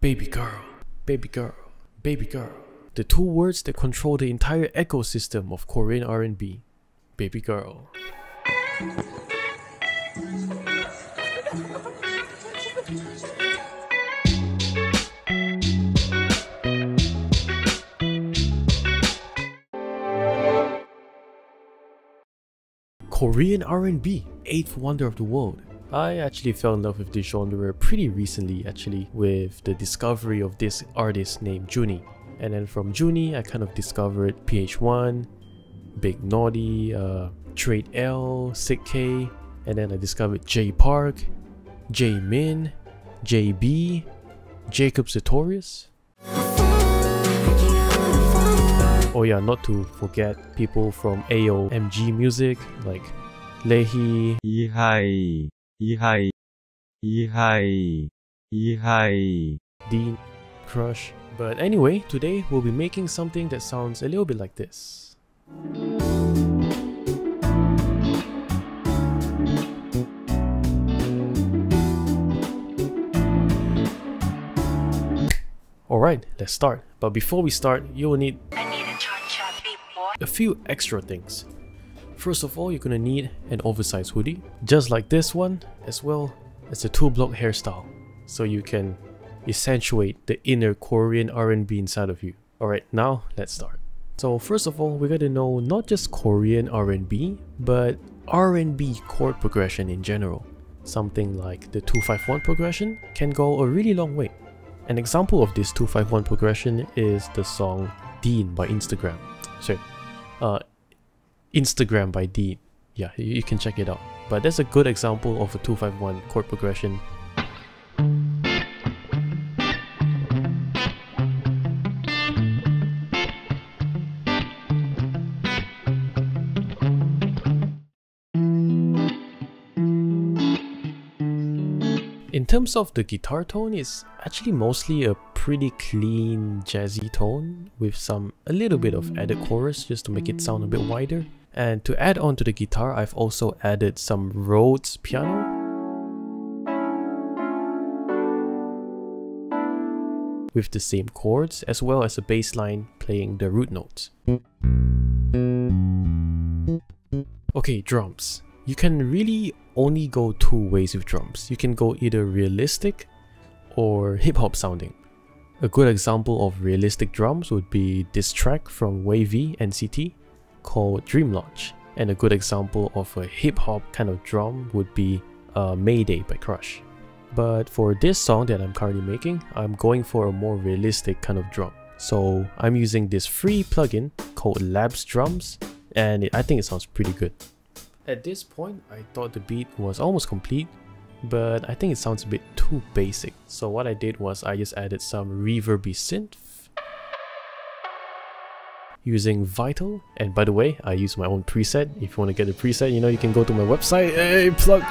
baby girl, baby girl, baby girl. The two words that control the entire ecosystem of Korean R&B. Baby girl. Korean R&B, eighth wonder of the world. I actually fell in love with this genre pretty recently with the discovery of this artist named Juni. And then from Juni I kind of discovered PH1, Big Naughty, Trade L, Sick K, and then I discovered J Park, J Min, JB, Jacob Sartorius. Oh yeah, not to forget people from AOMG music like Lehi, Dean, Crush. But anyway, today we'll be making something that sounds a little bit like this. Alright, let's start. But before we start, you will need a few extra things. First of all, you're gonna need an oversized hoodie, just like this one, as well as a 2-block hairstyle, so you can accentuate the inner Korean R&B inside of you. Alright, now let's start. So first of all, we're gonna know not just Korean R&B, but R&B chord progression in general. Something like the 251 progression can go a really long way. An example of this 251 progression is the song Dean by Instagram. Instagram by Dean. Yeah, you can check it out. But that's a good example of a 251 chord progression. In terms of the guitar tone, it's actually mostly a pretty clean jazzy tone with a little bit of added chorus just to make it sound a bit wider. And to add on to the guitar, I've also added some Rhodes piano with the same chords, as well as a bass line playing the root notes. Okay, drums. You can really only go two ways with drums. You can go either realistic or hip-hop sounding. A good example of realistic drums would be this track from Wavy NCT called Dream Launch. And a good example of a hip-hop kind of drum would be Mayday by Crush. But for this song that I'm currently making, I'm going for a more realistic kind of drum. So I'm using this free plugin called Labs Drums, and I think it sounds pretty good. At this point, I thought the beat was almost complete, but I think it sounds a bit too basic. So what I did was I just added some reverby synth using Vital. And by the way, I use my own preset. If you want to get the preset, you know, you can go to my website. Hey, plug.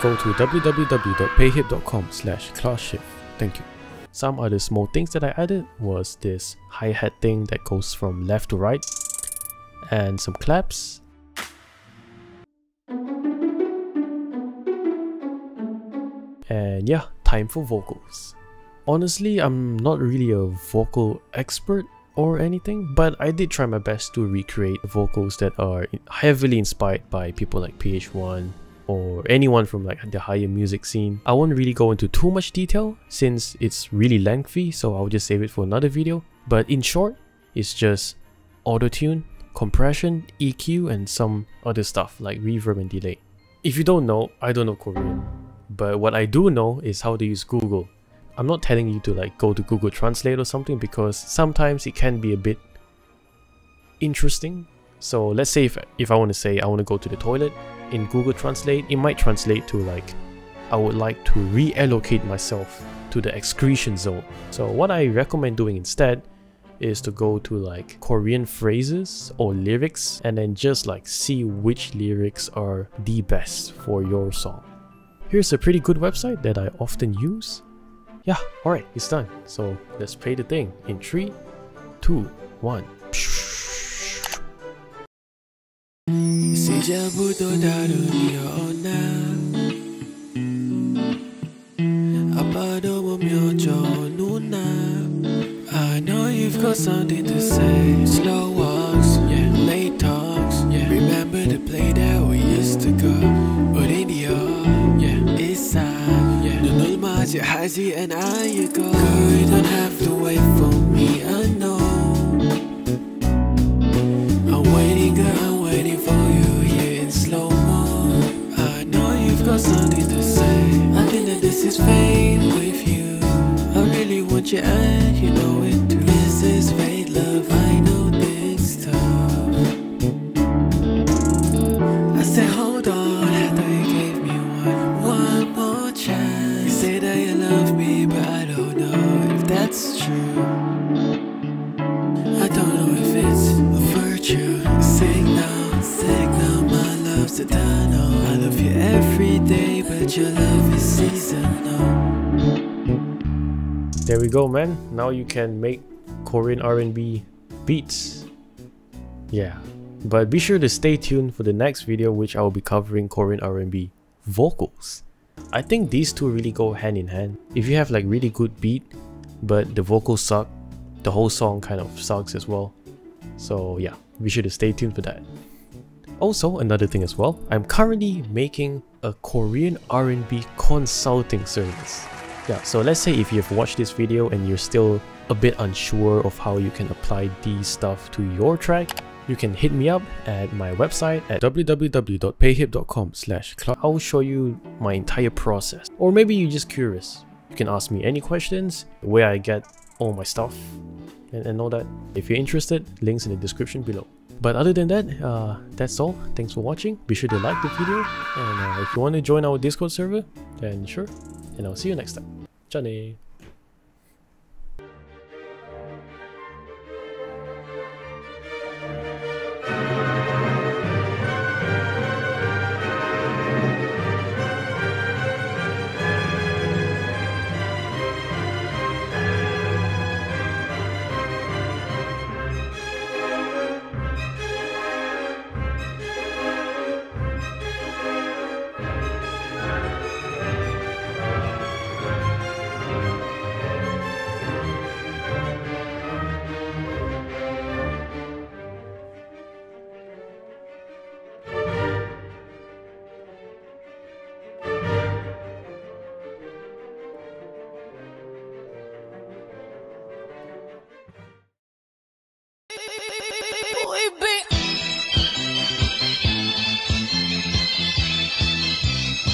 Go to www.payhip.com/classhift. Thank you. Some other small things that I added was this hi-hat thing that goes from left to right, and some claps. And yeah, time for vocals. Honestly, I'm not really a vocal expert or anything, but I did try my best to recreate vocals that are heavily inspired by people like PH1 or anyone from like the higher music scene. I won't really go into too much detail since it's really lengthy, so I'll just save it for another video. But in short, it's just auto-tune, compression, EQ, and some other stuff like reverb and delay. If you don't know, I don't know Korean. But what I do know is how to use Google. I'm not telling you to like go to Google Translate or something, because sometimes it can be a bit interesting. So let's say if I want to say I want to go to the toilet, in Google Translate it might translate to like I would like to reallocate myself to the excretion zone. So what I recommend doing instead is to go to like Korean phrases or lyrics and then just like see which lyrics are the best for your song. Here's a pretty good website that I often use. Yeah, alright, it's done. So let's play the thing in 3, 2, 1. you've got something to say. Slow walks, yeah, late talks, yeah. Remember the play that we used to go. But in the yeah, east side, yeah. 눈을 맞이하지 않아야고. Girl, you don't have to wait for me, I know. I'm waiting, girl, I'm waiting for you here in slow-mo. I know you've got something to say. I think that this is fate with you. I really want you and you know it too. This is fate, love, I know this tough. I said hold on, I thought you gave me one more chance. You say that you love me, but I don't know if that's true. I don't know if it's a virtue. Signal, my love's eternal. I love you every day, but your love is seasonal. There we go, man. Now you can make Korean R&B beats. Yeah, but be sure to stay tuned for the next video, which I will be covering Korean R&B vocals. I think these two really go hand in hand. If you have like really good beat, but the vocals suck, the whole song kind of sucks as well. So yeah, be sure to stay tuned for that. Also, another thing as well, I'm currently making a Korean R&B consulting service. Yeah, so let's say if you've watched this video and you're still a bit unsure of how you can apply these stuff to your track, you can hit me up at my website at www.payhip.com/club. I'll show you my entire process. Or maybe you're just curious. You can ask me any questions, where I get all my stuff and all that. If you're interested, links in the description below. But other than that, that's all. Thanks for watching. Be sure to like the video, and if you want to join our Discord server, then sure. And I'll see you next time. Chane.